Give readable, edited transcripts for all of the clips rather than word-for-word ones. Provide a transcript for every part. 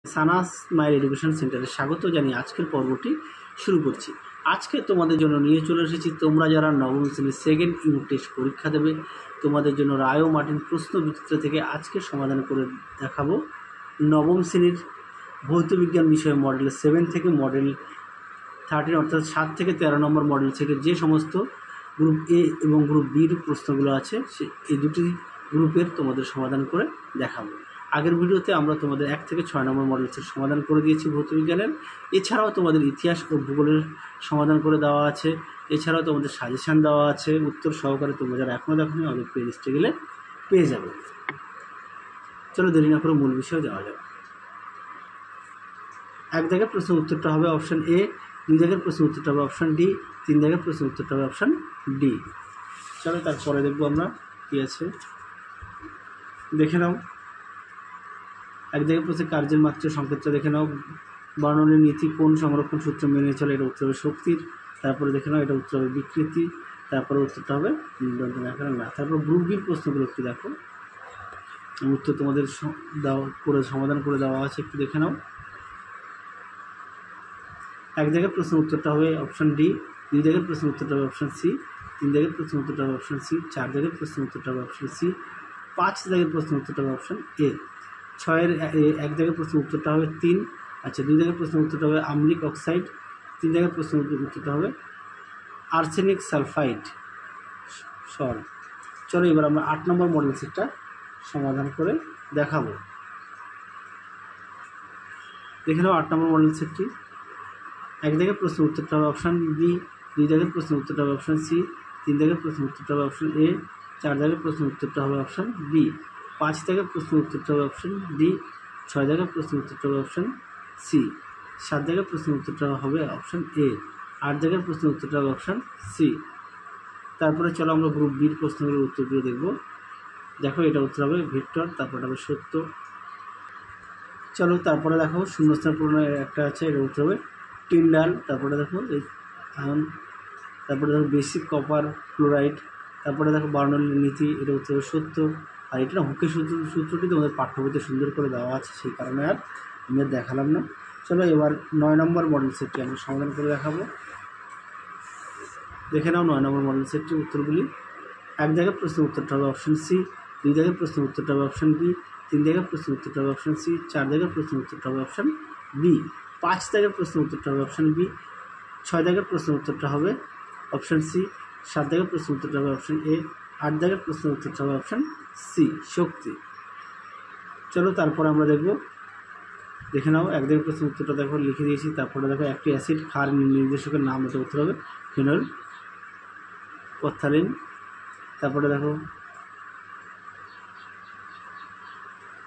সানাস মায়ের এডুকেশন সেন্টারে স্বাগত জানিয়ে আজকের পর্বটি শুরু করছি। আজকে তোমাদের জন্য নিয়ে চলে এসেছি তোমরা যারা নবম শ্রেণীর সেকেন্ড ইউনিট টেস্ট পরীক্ষা দেবে তোমাদের জন্য রায় ও মার্টিন প্রশ্ন বিচিত্র থেকে আজকে সমাধান করে দেখাবো নবম শ্রেণীর ভৌতবিজ্ঞান বিষয়ে মডেল 7 থেকে মডেল 13 অর্থাৎ 7 থেকে 13 নম্বর মডেল থেকে যে সমস্ত গ্রুপ এ এবং গ্রুপ বির প্রশ্নগুলো আছে এই দুটি গ্রুপের তোমাদের সমাধান করে দেখাবো। আগের ভিডিওতে আমরা তোমাদের 1 থেকে 6 নম্বর মডেলসের সমাধান করে দিয়েছি ভৌতবিজ্ঞানের। এছাড়াও তোমাদের ইতিহাস ও ভূগোলের সমাধান করে দেওয়া আছে। এছাড়াও তোমাদের সাজেশান দেওয়া আছে উত্তর সহকারে। তোমরা যারা এখনও দেখোনি আমাদের প্লে লিস্টে গেলে পেয়ে যাবে। চলো দেরি না করে মূল বিষয়ে যাওয়া যাবে। 1 দাগের প্রশ্নের উত্তরটা হবে অপশান এ, 2 দাগের প্রশ্নের উত্তরটা হবে অপশান ডি, 3 দাগের প্রশ্নের উত্তরটা হবে অপশান ডি। চলো তারপরে দেখবো আমরা কী আছে, দেখে নাও। 1 দাগের প্রশ্নে কার্যের মাত্রা সংকেতটা দেখে নাও। বর্ণনের নীতি কোন সংরক্ষণ সূত্র মেনে চলে, এটা উত্তর হবে শক্তির। তারপরে দেখে নাও এটা উত্তর হবে বিকৃতি। তারপরে উত্তরটা হবে না। তারপর গ্রুপ বির প্রশ্নগুলো একটু দেখো, উত্তর তোমাদের দেওয়া করে সমাধান করে দেওয়া আছে, একটু দেখে নাও। 1 দাগের প্রশ্নের উত্তরটা হবে অপশান ডি, 2 দাগের প্রশ্নের উত্তরটা হবে অপশান সি, 3 দাগের প্রশ্নের উত্তরটা হবে অপশান সি, 4 দাগের প্রশ্নের উত্তরটা হবে অপশান সি, 5 দাগের প্রশ্নের উত্তরটা হবে অপশান এ, 6-এর 1 দাগের প্রশ্নের উত্তরটা হবে 3। আচ্ছা, 2 দাগের প্রশ্নের উত্তরটা হবে আম্লিক অক্সাইড, 3 দাগের প্রশ্নের উত্তরটা হবে আর্সেনিক সালফাইড সল। চলো এবার আমরা 8 নম্বর মডেল সেটটা সমাধান করে দেখাবো। দেখে নাও 8 নম্বর মডেল সেটটি। 1 দাগের প্রশ্নের উত্তরটা হবে অপশান বি, 2 দাগের প্রশ্নের উত্তরটা হবে অপশান সি, 3 দাগের প্রশ্নের উত্তরটা হবে অপশান এ, 4 দাগের প্রশ্নের উত্তরটা হবে অপশান বি, 5 দাগের প্রশ্নের উত্তরটা হবে অপশান ডি, 6 দাগের প্রশ্নের উত্তরটা হবে অপশান সি, 7 দাগের প্রশ্নের উত্তরটা হবে অপশান এ, 8 দাগের প্রশ্নের উত্তরটা হবে অপশান সি। তারপরে চলো আমরা গ্রুপ বির প্রশ্নগুলোর উত্তরগুলো দেখব। দেখো এটা উত্তর হবে ভেক্টর, তারপরে হবে সত্য। চলো তারপরে দেখো শূন্যস্থান পূরণের একটা আছে, এটা উত্তর হবে টিন্ডাল। তারপরে দেখো এই আয়ন, তারপরে দেখো বেসিক কপার ক্লোরাইড। তারপরে দেখো বর্ণনের নীতি, এটা উত্তর হবে সত্য। আর এটা হুকের সূত্রটি তোমাদের পাঠ্য বইতে সুন্দর করে দেওয়া আছে, সেই কারণে আর আমি দেখালাম না। চলো এবার 9 নম্বর মডেল সেটটি আমরা সমাধান করে দেখাবো। দেখে নাও 9 নম্বর মডেল সেটটির উত্তরগুলি। 1 দাগের প্রশ্নের উত্তরটা হবে অপশান সি, 2 দাগের প্রশ্নের উত্তরটা হবে অপশান বি, 3 দাগের প্রশ্নের উত্তরটা হবে অপশান সি, 4 দাগের প্রশ্নের উত্তরটা হবে অপশান বি, 5 দাগের প্রশ্নের উত্তরটা হবে অপশান বি, 6 দাগের প্রশ্নের উত্তরটা হবে অপশান সি, 7 দাগের প্রশ্নের উত্তরটা হবে অপশান এ, 8 দাগের প্রশ্নের উত্তরটা হবে অপশান সি শক্তি। চলো তারপর আমরা দেখব, দেখে নাও 1 দাগের প্রশ্নের উত্তরটা দেখো লিখে দিয়েছি। তারপরে দেখো একটি অ্যাসিড ক্ষার নির্দেশকের নাম, এটা উত্তর হবে ফেনল পথ্থালিন। তারপরে দেখো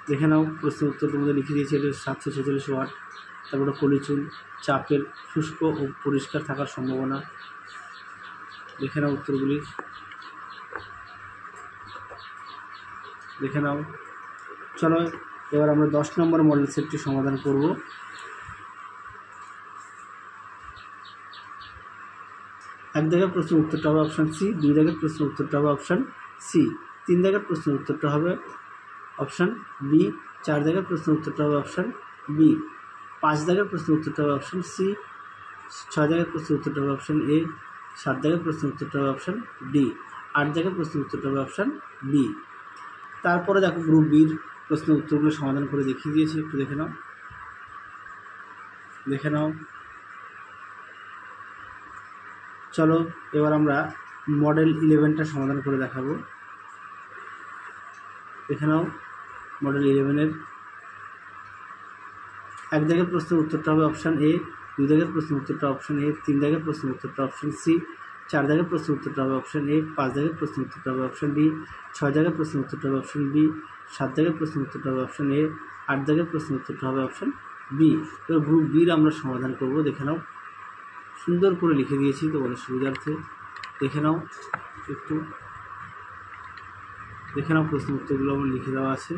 দেখে নাও প্রশ্নের উত্তর তোমাদের লিখে দিয়েছি, এটা 746 ওয়াট। তারপরে কলিচুন চাপের শুষ্ক ও পরিষ্কার থাকার সম্ভাবনা। দেখে নাও উত্তরগুলি, দেখে নাও। চলো এবার আমরা 10 নম্বর মডেল সেটটি সমাধান করব। 1 দাগের প্রশ্নের উত্তরটা হবে অপশান সি, 2 দাগের প্রশ্নের উত্তরটা হবে অপশান সি, 3 দাগের প্রশ্নের উত্তরটা হবে অপশান বি, 4 দাগের প্রশ্নের উত্তরটা হবে অপশান বি, 5 দাগের প্রশ্নের উত্তরটা হবে অপশান সি, 6 দাগের প্রশ্নের উত্তরটা হবে অপশান এ, 7 দাগের প্রশ্নের উত্তরটা হবে অপশান ডি, 8 দাগের প্রশ্নের উত্তরটা হবে অপশান বি। তারপরে দেখো গ্রুপ বির প্রশ্নের উত্তরগুলো সমাধান করে দেখিয়ে দিয়েছি, একটু দেখে নাও, দেখে নাও। চলো এবার আমরা মডেল 11টা সমাধান করে দেখাবো। দেখে নাও মডেল 11-এর 1 দাগের প্রশ্নের উত্তরটা হবে অপশান এ, 2 দাগের প্রশ্নের উত্তরটা অপশান এ, 3 দাগের প্রশ্নের উত্তরটা অপশান সি, 4 দাগের প্রশ্নের উত্তরটা হবে অপশান এ, 5 দাগের প্রশ্নের উত্তরটা হবে অপশান বি, 6 দাগের প্রশ্নের উত্তরটা হবে অপশান বি, 7 দাগের প্রশ্নের উত্তরটা হবে অপশান এ, 8 দাগের প্রশ্নের উত্তরটা হবে অপশান বি। এবার গ্রুপ বির আমরা সমাধান করব। দেখে নাও সুন্দর করে লিখে দিয়েছি তোমাদের সুবিধার্থে, দেখে নাও একটু, দেখে নাও প্রশ্নের উত্তরগুলো আমার লিখে দেওয়া আছে।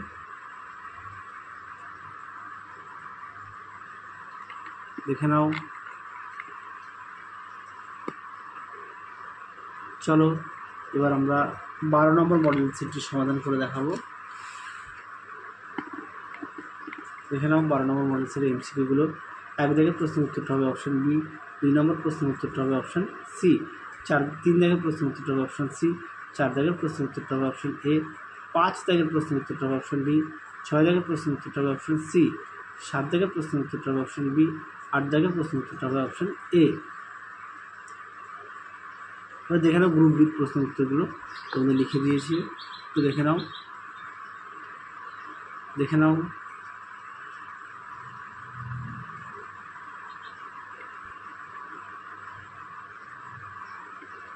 দেখে নাও। চলো এবার আমরা 12 নম্বর মডেল সেটটি সমাধান করে দেখাবো। দেখে নাও 12 নম্বর মডেল সেটের এমসিকিউগুলো। এক দাগের প্রশ্নের উত্তরটা হবে অপশন বি, 2 নম্বর প্রশ্নের উত্তরটা হবে অপশন সি, 3 দাগের প্রশ্নের উত্তরটা হবে অপশন সি, 4 দাগের প্রশ্নের উত্তরটা হবে অপশন এ, 5 দাগের প্রশ্নের উত্তরটা হবে অপশন বি, 6 দাগের প্রশ্নের উত্তরটা হবে অপশন সি, 7 দাগের প্রশ্নের উত্তরটা হবে অপশন বি, 8 দাগের প্রশ্নের উত্তরটা হবে অপশন এ। এবার দেখে নাও গ্রুপ বির প্রশ্নের উত্তরগুলো তোমাদের লিখে দিয়েছি, তো দেখে নাও।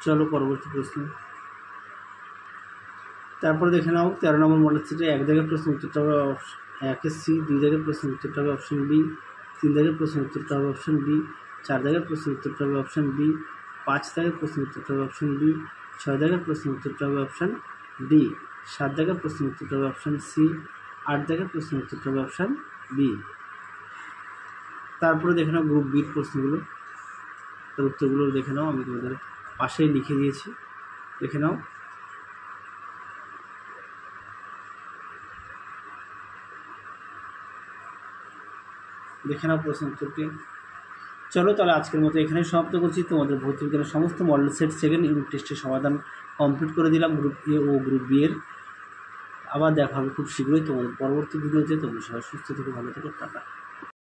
চলো পরবর্তী প্রশ্ন। তারপরে দেখে নাও 13 নম্বর মডেল সেটে 1 দাগের প্রশ্নের উত্তরটা হবে 1 সি, 2 দাগের প্রশ্নের উত্তরটা হবে অপশন বি, 3 দাগের প্রশ্নের উত্তরটা হবে অপশন বি, 4 দাগের প্রশ্নের উত্তরটা হবে অপশন বি, 5 দাগের প্রশ্নের উত্তরটা হবে অপশন বি, 6 দাগের প্রশ্নের উত্তরটা হবে অপশন ডি, 7 দাগের প্রশ্নের উত্তরটা হবে অপশন সি, 8 দাগের প্রশ্নের উত্তরটা হবে অপশন বি। তারপরে দেখে নাও গ্রুপ বির প্রশ্নগুলো, তার উত্তরগুলো দেখে নাও, আমি তোমাদের পাশেই লিখে দিয়েছি, দেখে নাও। প্রশ্ন উত্তরটি। চলো তাহলে আজকের মতো এখানে সমাপ্ত করছি। তোমাদের ভৌতিক বিজ্ঞানের সমস্ত মডেল সেট সেকেন্ড ইউনিট টেস্টের সমাধান কমপ্লিট করে দিলাম, গ্রুপ এ ও গ্রুপ বি এর। আবার দেখা হবে খুব শীঘ্রই তোমাদের পরবর্তী ভিডিওতে। তোমরা সবাই সুস্থ থেকে ভালো থেকো, টাটা।